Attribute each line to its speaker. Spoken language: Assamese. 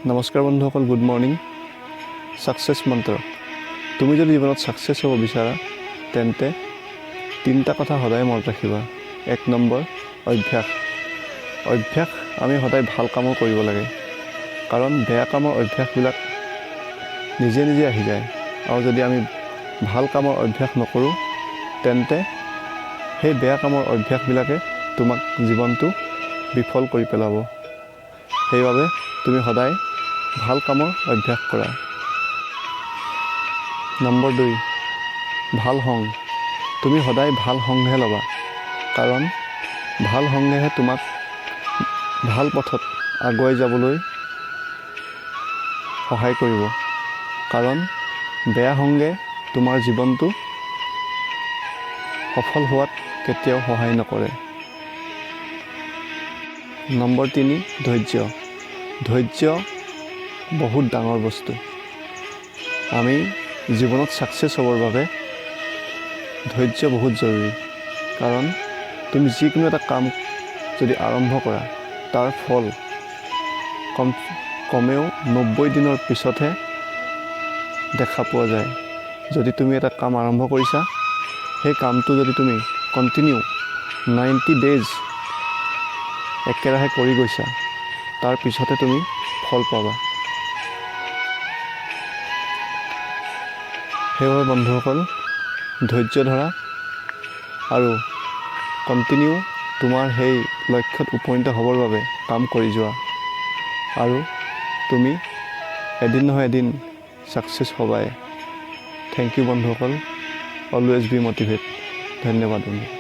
Speaker 1: নমস্কাৰ বন্ধুসকল, গুড মৰ্নিং। ছাকচেছ মন্ত্ৰ। তুমি যদি জীৱনত ছাকচেছ হ'ব বিচাৰা তেন্তে তিনিটা কথা সদায় মনত ৰাখিবা। 1 নম্বৰ, অভ্যাস। আমি সদায় ভাল কামো কৰিব লাগে, কাৰণ বেয়া কামৰ অভ্যাসবিলাক নিজে নিজে আহি যায়। আৰু যদি আমি ভাল কামৰ অভ্যাস নকৰোঁ তেন্তে সেই বেয়া কামৰ অভ্যাসবিলাকে তোমাক জীৱনটো বিফল কৰি পেলাব। সেইবাবে তুমি সদায় ভাল কামৰ অভ্যাস কৰা। নম্বৰ 2, ভাল সংগ। তুমি সদায় ভাল সংগহে ল'বা, কাৰণ ভাল সংগেহে তোমাক ভাল পথত আগুৱাই যাবলৈ সহায় কৰিব, কাৰণ বেয়া সংগে তোমাৰ জীৱনটো সফল হোৱাত কেতিয়াও সহায় নকৰে। নম্বৰ 3, ধৈৰ্য বহুত ডাঙৰ বস্তু। আমি জীৱনত ছাকচেছ হ'বৰ বাবে ধৈৰ্য বহুত জৰুৰী, কাৰণ তুমি যিকোনো এটা কাম যদি আৰম্ভ কৰা তাৰ ফল কমেও 90 দিনৰ পিছতহে দেখা পোৱা যায়। যদি তুমি এটা কাম আৰম্ভ কৰিছা, সেই কামটো যদি তুমি কণ্টিনিউ 90 ডেইজ একেৰাহে কৰি গৈছা, তাৰ পিছতহে তুমি ফল পাবা। সেইবাবে বন্ধুসকল, ধৈৰ্য ধৰা আৰু কণ্টিনিউ তোমাৰ সেই লক্ষ্যত উপনীত হ'বৰ বাবে কাম কৰি যোৱা, আৰু তুমি এদিন নহয় এদিন ছাকচেছ হ'বাই। থেংক ইউ বন্ধুসকল। Always be motivate. ধন্যবাদ বন্ধু।